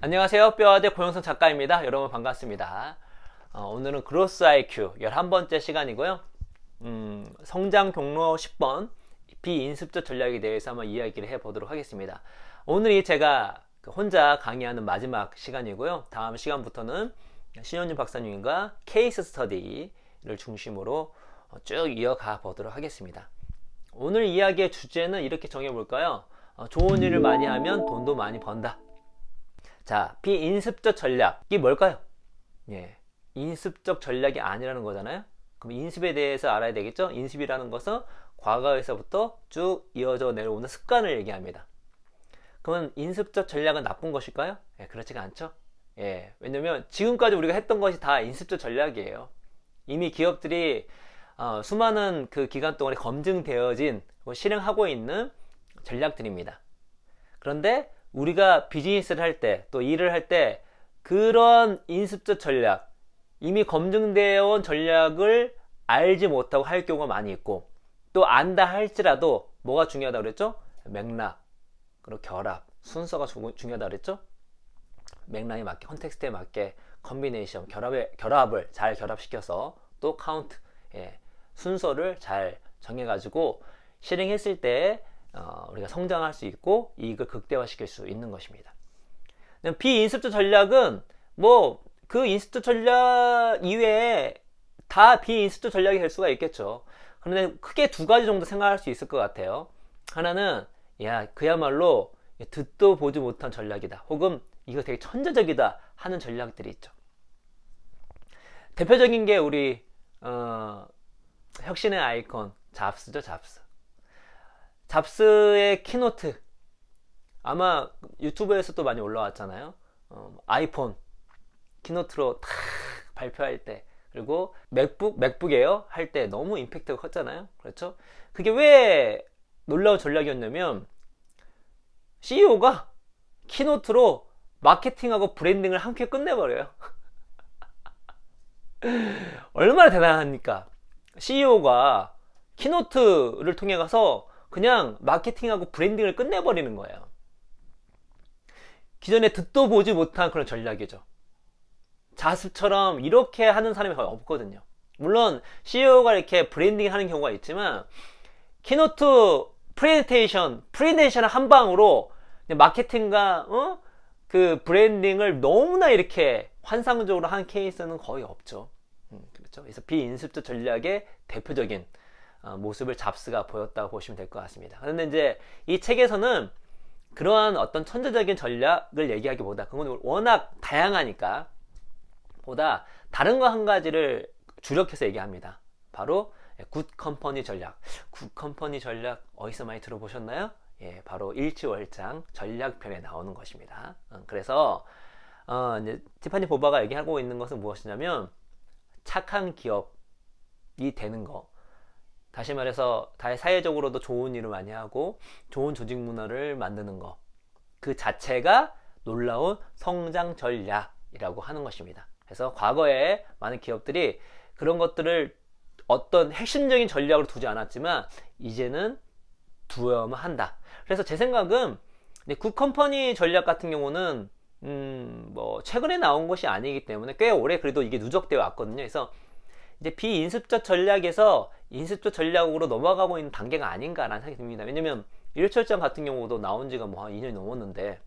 안녕하세요. 뼈아대 고영선 작가입니다. 여러분 반갑습니다. 오늘은 그로스 IQ 11번째 시간이고요. 성장 경로 10번 비인습적 전략에 대해서 한번 이야기를 해보도록 하겠습니다. 오늘이 제가 혼자 강의하는 마지막 시간이고요. 다음 시간부터는 신현준 박사님과 케이스 스터디를 중심으로 쭉 이어가 보도록 하겠습니다. 오늘 이야기의 주제는 이렇게 정해볼까요? 좋은 일을 많이 하면 돈도 많이 번다. 자, 비인습적 전략이 뭘까요? 인습적 전략이 아니라는 거잖아요. 그럼 인습에 대해서 알아야 되겠죠? 인습이라는 것은 과거에서부터 쭉 이어져 내려오는 습관을 얘기합니다. 그러면 인습적 전략은 나쁜 것일까요? 그렇지가 않죠. 왜냐면 지금까지 우리가 했던 것이 다 인습적 전략이에요. 이미 기업들이 수많은 그 기간 동안에 검증되어진 실행하고 있는 전략들입니다. 그런데 우리가 비즈니스를 할 때, 또 일을 할 때 그런 인습적 전략, 이미 검증되어 온 전략을 알지 못하고 할 경우가 많이 있고, 또 안다 할지라도 뭐가 중요하다고 그랬죠? 맥락, 그리고 결합, 순서가 중요하다고 그랬죠? 맥락에 맞게, 컨텍스트에 맞게 컨비네이션, 결합을 잘 결합시켜서 또 카운트, 순서를 잘 정해가지고 실행했을 때 우리가 성장할 수 있고 이익을 극대화시킬 수 있는 것입니다. 비인습적 전략은 그 인습적 전략 이외에 다 비인습적 전략이 될 수가 있겠죠. 그런데 크게 두 가지 정도 생각할 수 있을 것 같아요. 하나는 그야말로 듣도 보지 못한 전략이다, 혹은 이거 되게 천재적이다 하는 전략들이 있죠. 대표적인 게 우리 혁신의 아이콘 잡스죠. 잡스의 키노트, 아마 유튜브에서도 많이 올라왔잖아요. 아이폰 키노트로 탁 발표할 때, 그리고 맥북 에어 할 때 너무 임팩트가 컸잖아요. 그렇죠? 그게 왜 놀라운 전략이었냐면 CEO가 키노트로 마케팅하고 브랜딩을 함께 끝내버려요. 얼마나 대단합니까? CEO가 키노트를 통해 가서 그냥 마케팅하고 브랜딩을 끝내버리는 거예요. 기존에 듣도 보지 못한 그런 전략이죠. 자습처럼 이렇게 하는 사람이 거의 없거든요. 물론 CEO가 이렇게 브랜딩 하는 경우가 있지만, 키노트 프레젠테이션 한 방으로 마케팅과 그 브랜딩을 너무나 이렇게 환상적으로 한 케이스는 거의 없죠. 그렇죠? 그래서 비인습적 전략의 대표적인 모습을 잡스가 보였다고 보시면 될 것 같습니다. 그런데 이제 이 책에서는 그러한 어떤 천재적인 전략을 얘기하기보다, 그건 워낙 다양하니까 보다 다른 거 한 가지를 주력해서 얘기합니다. 바로 굿 컴퍼니 전략. 굿 컴퍼니 전략 어디서 많이 들어보셨나요? 바로 일치월장 전략편에 나오는 것입니다. 그래서 이제 티파니 보바가 얘기하고 있는 것은 무엇이냐면, 착한 기업이 되는 거, 다시 말해서 사회적으로도 좋은 일을 많이 하고 좋은 조직 문화를 만드는 거, 그 자체가 놀라운 성장 전략이라고 하는 것입니다. 그래서 과거에 많은 기업들이 그런 것들을 어떤 핵심적인 전략으로 두지 않았지만 이제는 두어야만 한다. 그래서 제 생각은 굿컴퍼니 전략 같은 경우는 최근에 나온 것이 아니기 때문에 꽤 오래 그래도 이게 누적되어 왔거든요. 그래서 이제 비인습적 전략에서 인습적 전략으로 넘어가고 있는 단계가 아닌가라는 생각이 듭니다. 왜냐면 일철장 같은 경우도 나온 지가 한 2년이 넘었는데,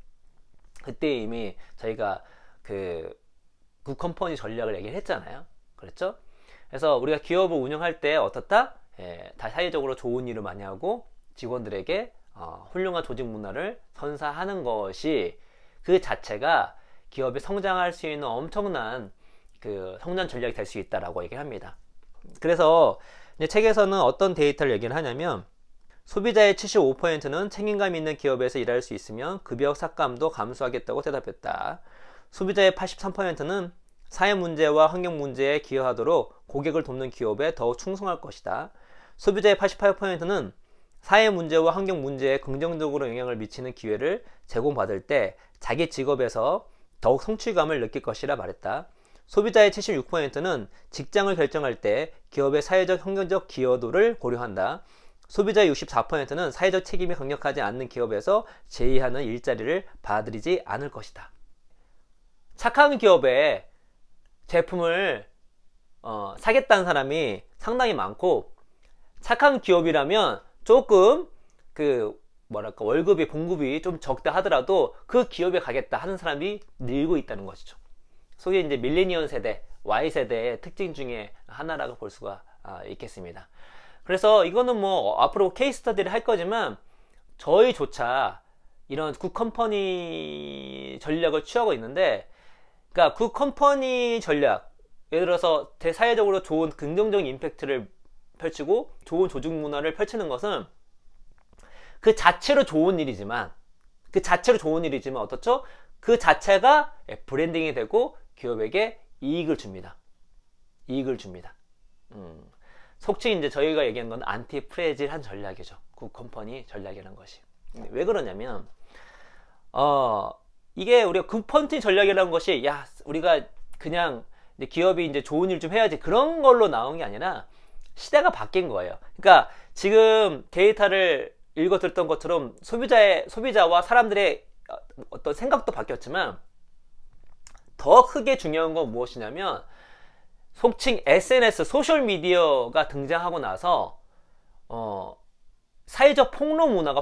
그때 이미 저희가 그 굿컴퍼니 전략을 얘기를 했잖아요. 그렇죠? 그래서 우리가 기업을 운영할 때 어떻다? 다 사회적으로 좋은 일을 많이 하고 직원들에게 훌륭한 조직 문화를 선사하는 것이, 그 자체가 기업이 성장할 수 있는 엄청난 그 성장 전략이 될 수 있다라고 얘기를 합니다. 그래서 이제 책에서는 어떤 데이터를 얘기를 하냐면, 소비자의 75%는 책임감 있는 기업에서 일할 수 있으면 급여 삭감도 감수하겠다고 대답했다. 소비자의 83%는 사회 문제와 환경 문제에 기여하도록 고객을 돕는 기업에 더욱 충성할 것이다. 소비자의 88%는 사회 문제와 환경 문제에 긍정적으로 영향을 미치는 기회를 제공받을 때 자기 직업에서 더욱 성취감을 느낄 것이라 말했다. 소비자의 76%는 직장을 결정할 때 기업의 사회적 환경적 기여도를 고려한다. 소비자의 64%는 사회적 책임이 강력하지 않는 기업에서 제의하는 일자리를 받아들이지 않을 것이다. 착한 기업의 제품을 사겠다는 사람이 상당히 많고, 착한 기업이라면 조금 뭐랄까 월급이 봉급이 좀 적다 하더라도 그 기업에 가겠다 하는 사람이 늘고 있다는 것이죠. 소위 이제 밀레니얼 세대, Y세대의 특징 중에 하나라고 볼 수가 있겠습니다. 그래서 이거는 뭐 앞으로 케이스 스터디를 할 거지만 저희조차 이런 굿컴퍼니 전략을 취하고 있는데, 그러니까 굿컴퍼니 전략, 예를 들어서 대사회적으로 좋은 긍정적인 임팩트를 펼치고 좋은 조직 문화를 펼치는 것은 그 자체로 좋은 일이지만 어떻죠? 그 자체가 브랜딩이 되고 기업에게 이익을 줍니다. 속칭 이제 저희가 얘기한 건 안티 프레질한 전략이죠. 굿컴퍼니 전략이라는 것이. 왜 그러냐면 이게 우리가 굿컴퍼니 전략이라는 것이 우리가 그냥 이제 기업이 이제 좋은 일 좀 해야지 그런 걸로 나온 게 아니라 시대가 바뀐 거예요. 그러니까 지금 데이터를 읽어 들었던 것처럼 소비자와 사람들의 어떤 생각도 바뀌었지만 더 크게 중요한 건 무엇이냐면 속칭 SNS, 소셜미디어가 등장하고 나서 사회적 폭로 문화가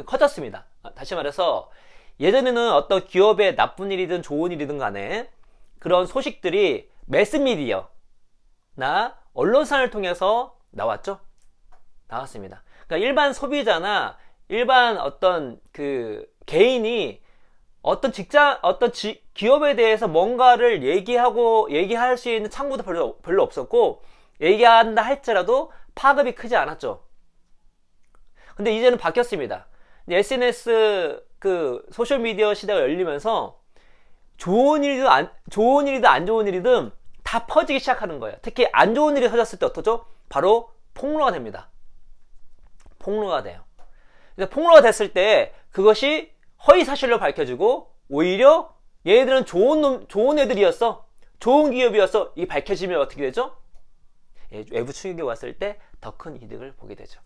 커졌습니다. 다시 말해서 예전에는 어떤 기업의 나쁜 일이든 좋은 일이든 간에 그런 소식들이 매스미디어나 언론사를 통해서 나왔습니다. 그러니까 일반 소비자나 일반 어떤 개인이 어떤 기업에 대해서 뭔가를 얘기할 수 있는 창구도 별로 없었고, 얘기한다 할지라도 파급이 크지 않았죠. 근데 이제는 바뀌었습니다. SNS 소셜미디어 시대가 열리면서 좋은 일이든 안 좋은 일이든 다 퍼지기 시작하는 거예요. 특히 안 좋은 일이 터졌을 때 어떠죠? 바로 폭로가 됩니다. 폭로가 돼요. 그래서 폭로가 됐을 때 그것이 허위 사실로 밝혀지고 오히려 얘네들은 좋은 애들이었어, 좋은 기업이었어, 이게 밝혀지면 어떻게 되죠? 외부 충격이 왔을 때 더 큰 이득을 보게 되죠.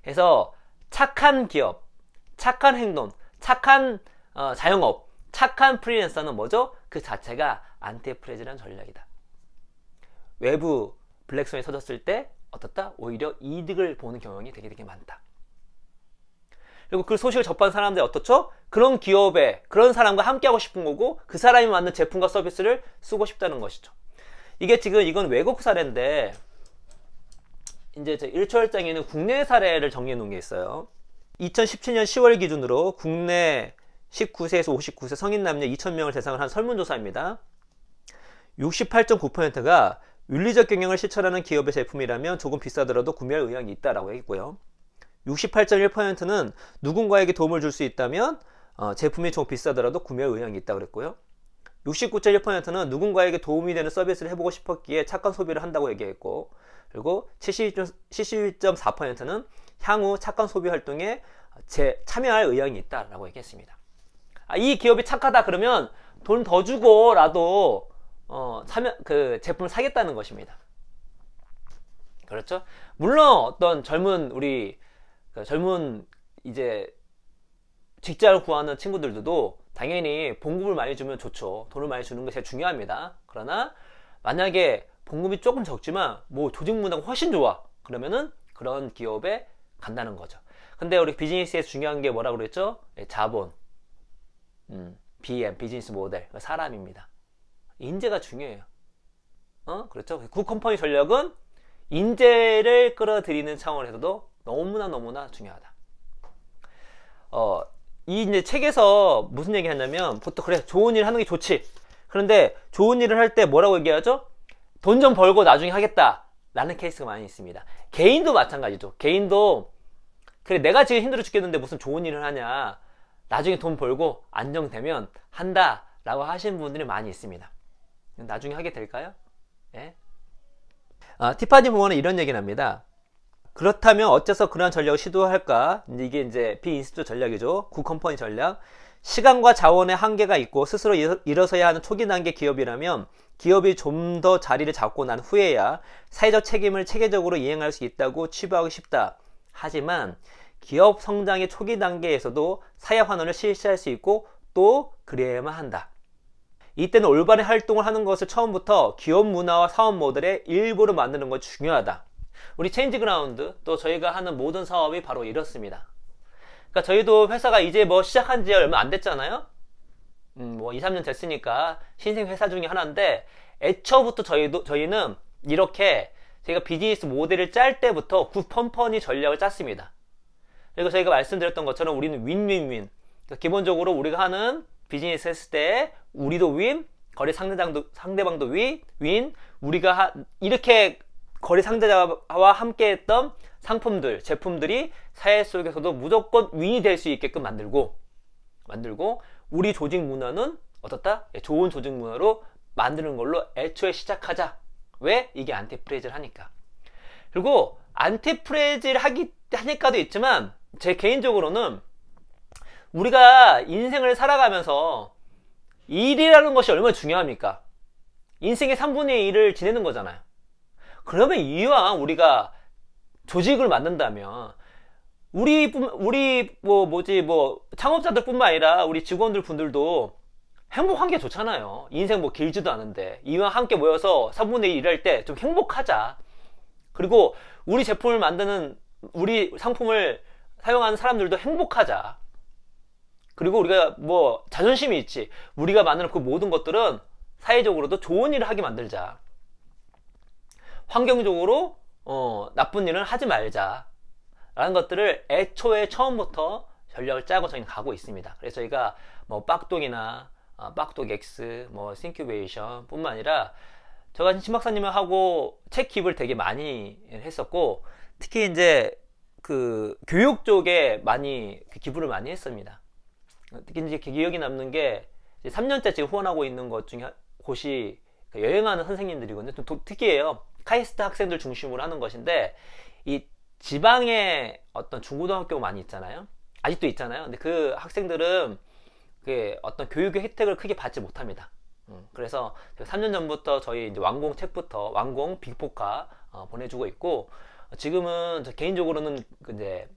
그래서 착한 기업, 착한 행동, 착한 자영업, 착한 프리랜서는 뭐죠? 그 자체가 안티프레즈라는 전략이다. 외부 블랙스완이 터졌을 때 어떻다? 오히려 이득을 보는 경향이 되게 많다. 그리고 그 소식을 접한 사람들이 어떻죠? 그런 기업에 그런 사람과 함께 하고 싶은 거고, 그 사람이 만든 제품과 서비스를 쓰고 싶다는 것이죠. 이건 외국 사례인데, 이제 제 1초열장에는 국내 사례를 정리해 놓은 게 있어요. 2017년 10월 기준으로 국내 19세에서 59세 성인 남녀 2,000명을 대상으로 한 설문조사입니다. 68.9%가 윤리적 경영을 실천하는 기업의 제품이라면 조금 비싸더라도 구매할 의향이 있다라고 했고요. 68.1%는 누군가에게 도움을 줄 수 있다면 제품이 조금 비싸더라도 구매할 의향이 있다고 그랬고요. 69.1%는 누군가에게 도움이 되는 서비스를 해보고 싶었기에 착한 소비를 한다고 얘기했고, 그리고 72.4%는 향후 착한 소비 활동에 참여할 의향이 있다라고 얘기했습니다. 이 기업이 착하다 그러면 돈 더 주고라도 제품을 사겠다는 것입니다. 그렇죠? 물론 어떤 젊은 이제 직장을 구하는 친구들도 당연히 봉급을 많이 주면 좋죠. 돈을 많이 주는 것이 제일 중요합니다. 그러나 만약에 봉급이 조금 적지만 뭐 조직 문화가 훨씬 좋아, 그러면은 그런 기업에 간다는 거죠. 근데 우리 비즈니스에서 중요한 게 뭐라고 그랬죠? 자본, BM, 비즈니스 모델, 사람입니다. 인재가 중요해요. 그렇죠? 굿컴퍼니 전략은 인재를 끌어들이는 차원에서도 너무나 중요하다. 이 이제 책에서 무슨 얘기 하냐면, 보통 그래, 좋은 일 하는 게 좋지. 그런데 좋은 일을 할 때 뭐라고 얘기하죠? 돈 좀 벌고 나중에 하겠다 라는 케이스가 많이 있습니다. 개인도 마찬가지죠. 개인도 그래, 내가 지금 힘들어 죽겠는데 무슨 좋은 일을 하냐, 나중에 돈 벌고 안정되면 한다 라고 하시는 분들이 많이 있습니다. 나중에 하게 될까요? 예? 티파니 부모는 이런 얘기를 합니다. 그렇다면 어째서 그러한 전략을 시도할까? 이게 이제 비인스튜트 전략이죠. 굿컴퍼니 전략. 시간과 자원의 한계가 있고 스스로 일어서야 하는 초기 단계 기업이라면 기업이 좀 더 자리를 잡고 난 후에야 사회적 책임을 체계적으로 이행할 수 있다고 치부하고 싶다. 하지만 기업 성장의 초기 단계에서도 사회 환원을 실시할 수 있고 또 그래야만 한다. 이때는 올바른 활동을 하는 것을 처음부터 기업 문화와 사업 모델의 일부를 만드는 것이 중요하다. 우리 체인지 그라운드, 또 저희가 하는 모든 사업이 바로 이렇습니다. 그러니까 저희도 회사가 이제 뭐 시작한 지 얼마 안 됐잖아요. 뭐 2, 3년 됐으니까 신생 회사 중에 하나인데, 애초부터 저희는 이렇게 저희가 비즈니스 모델을 짤 때부터 굿컴퍼니 전략을 짰습니다. 그리고 저희가 말씀드렸던 것처럼 우리는 윈윈윈. 그러니까 기본적으로 우리가 하는 비즈니스 했을 때 우리도 윈, 거래 상대방도 윈, 우리가 이렇게 거래 상대자와 함께 했던 상품들, 제품들이 사회 속에서도 무조건 윈이 될 수 있게끔 만들고 우리 조직 문화는 어떻다? 좋은 조직 문화로 만드는 걸로 애초에 시작하자. 왜? 이게 안티프레이즈를 하니까. 그리고 안티프레이즈를 하니까도 있지만, 제 개인적으로는 우리가 인생을 살아가면서 일이라는 것이 얼마나 중요합니까? 인생의 3분의 1을 지내는 거잖아요. 그러면 이왕 우리가 조직을 만든다면 우리 창업자들 뿐만 아니라 우리 직원들 분들도 행복한 게 좋잖아요. 인생 뭐 길지도 않은데 이왕 함께 모여서 3분의 1 일할 때 좀 행복하자. 그리고 우리 제품을 만드는, 우리 상품을 사용하는 사람들도 행복하자. 그리고 우리가 뭐 자존심이 있지. 우리가 만드는 그 모든 것들은 사회적으로도 좋은 일을 하게 만들자. 환경적으로 나쁜 일은 하지 말자 라는 것들을 애초에 처음부터 전략을 짜고 저희는 가고 있습니다. 그래서 저희가 뭐 빡독이나 빡독X, 뭐 싱큐베이션 뿐만 아니라 제가 신 박사님하고 책 기부를 되게 많이 했었고, 특히 이제 그 교육 쪽에 많이 기부를 많이 했습니다. 특히 이제 기억이 남는 게 3년째 지금 후원하고 있는 것 중에 곳이 여행하는 선생님들이거든요. 좀 특이해요. 카이스트 학생들 중심으로 하는 것인데, 이 지방에 어떤 중고등학교가 많이 있잖아요. 아직도 있잖아요. 근데 그 학생들은 그 어떤 교육의 혜택을 크게 받지 못합니다. 그래서 3년 전부터 저희 이제 완공 책부터 완공 빅포카 보내주고 있고, 지금은 저 개인적으로는 이제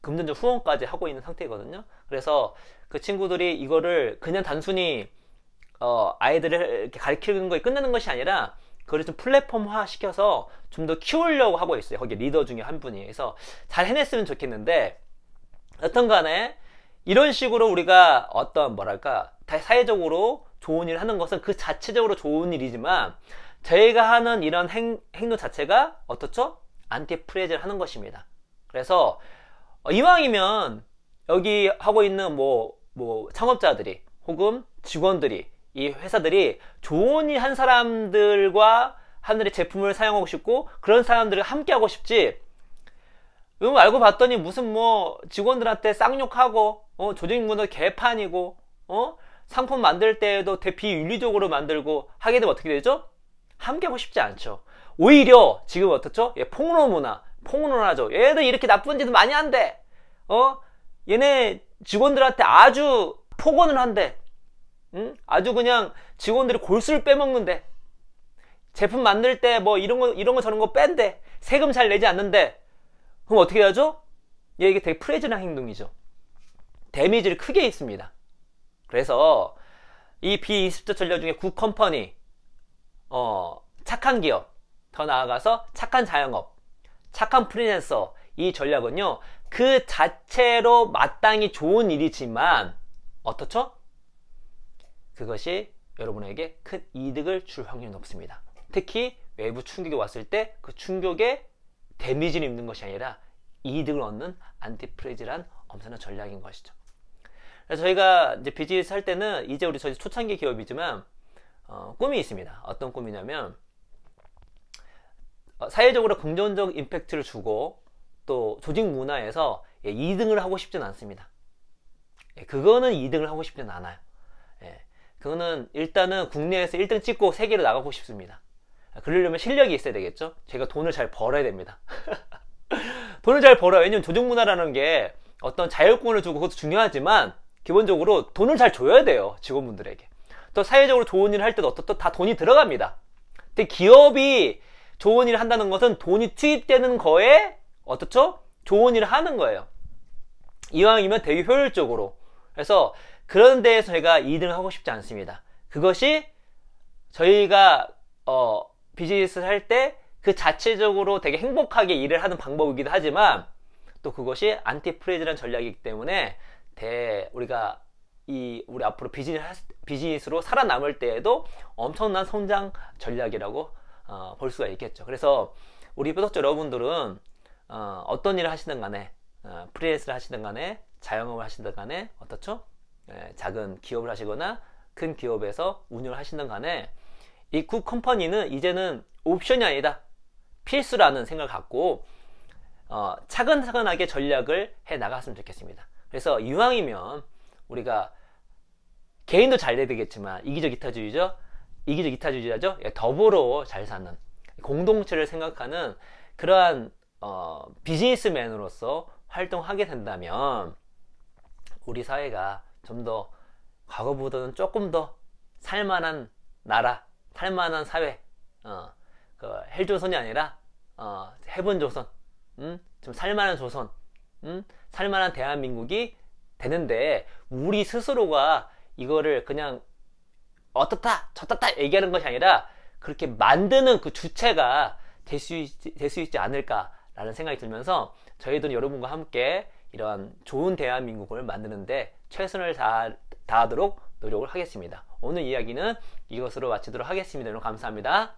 금전적 후원까지 하고 있는 상태거든요. 그래서 그 친구들이 이거를 그냥 단순히 아이들을 이렇게 가르치는 거에 끝나는 것이 아니라 그걸 좀 플랫폼화 시켜서 좀 더 키우려고 하고 있어요. 거기 리더 중에 한 분이. 그래서 잘 해냈으면 좋겠는데, 여튼 간에 이런 식으로 우리가 어떤 뭐랄까 사회적으로 좋은 일을 하는 것은 그 자체적으로 좋은 일이지만, 저희가 하는 이런 행동 자체가 어떻죠? 안티프레이즈를 하는 것입니다. 그래서 이왕이면 여기 하고 있는 뭐 창업자들이 혹은 직원들이, 이 회사들이 좋은 일 한 사람들과 하늘의 제품을 사용하고 싶고 그런 사람들을 함께 하고 싶지, 알고 봤더니 무슨 뭐 직원들한테 쌍욕하고 조직 문화 개판이고 상품 만들 때에도 비윤리적으로 만들고 하게 되면 어떻게 되죠? 함께 하고 싶지 않죠. 오히려 지금 어떻죠? 폭로 문화죠. 얘들 이렇게 나쁜 짓을 많이 한대. 얘네 직원들한테 아주 폭언을 한대. 아주 그냥 직원들이 골수를 빼먹는데, 제품 만들 때 뭐 이런 거 저런 거 뺀대. 세금 잘 내지 않는데. 그럼 어떻게 하죠? 이게 되게 프레즈한 행동이죠. 데미지를 크게 입습니다. 그래서 이 B20조 전략 중에 굿컴퍼니, 착한 기업, 더 나아가서 착한 자영업, 착한 프리랜서, 이 전략은요 그 자체로 마땅히 좋은 일이지만 어떻죠? 그것이 여러분에게 큰 이득을 줄 확률이 높습니다. 특히 외부 충격이 왔을 때 그 충격에 데미지를 입는 것이 아니라 이득을 얻는 안티프레이즈란 엄청난 전략인 것이죠. 그래서 저희가 이제 비즈니스 할 때는 이제 저희 초창기 기업이지만 꿈이 있습니다. 어떤 꿈이냐면 사회적으로 긍정적 임팩트를 주고 또 조직 문화에서 2등을 하고 싶지는 않습니다. 그거는 2등을 하고 싶지는 않아요. 그거는 일단은 국내에서 1등 찍고 세계로 나가고 싶습니다. 그러려면 실력이 있어야 되겠죠. 제가 돈을 잘 벌어야 됩니다. 돈을 잘 벌어요. 왜냐면 조직 문화라는 게 어떤 자율권을 주고 그것도 중요하지만 기본적으로 돈을 잘 줘야 돼요. 직원분들에게. 또 사회적으로 좋은 일을 할 때도 또 다 돈이 들어갑니다. 근데 기업이 좋은 일을 한다는 것은 돈이 투입되는 거에 어떻죠? 좋은 일을 하는 거예요. 이왕이면 되게 효율적으로. 그래서 그런 데에서 제가 2등을 하고 싶지 않습니다. 그것이 저희가 비즈니스를 할 때 그 자체적으로 되게 행복하게 일을 하는 방법이기도 하지만 또 그것이 안티프레즈라는 전략이기 때문에 우리가 우리 앞으로 비즈니스로 살아남을 때에도 엄청난 성장 전략이라고 볼 수가 있겠죠. 그래서 우리 구독자 여러분들은 어떤 일을 하시든 간에 프리랜서를 하시든 간에 자영업을 하시든 간에 어떻죠? 작은 기업을 하시거나 큰 기업에서 운영을 하시든 간에 이 굿컴퍼니는 이제는 옵션이 아니다, 필수라는 생각을 갖고 차근차근하게 전략을 해 나갔으면 좋겠습니다. 그래서 이왕이면 우리가 개인도 잘 돼야 되겠지만 이기적 이타주의자죠. 더불어 잘 사는 공동체를 생각하는 그러한 비즈니스맨으로서 활동하게 된다면 우리 사회가 좀 더 과거보다는 조금 더 살만한 나라, 살만한 사회, 헬조선이 아니라 해븐조선, 좀 살만한 조선, 살만한 대한민국이 되는데, 우리 스스로가 이거를 그냥 어떻다 저떻다 얘기하는 것이 아니라 그렇게 만드는 그 주체가 될 수 있지 않을까라는 생각이 들면서 저희들은 여러분과 함께 이러한 좋은 대한민국을 만드는데 최선을 다하도록 노력을 하겠습니다. 오늘 이야기는 이것으로 마치도록 하겠습니다. 여러분 감사합니다.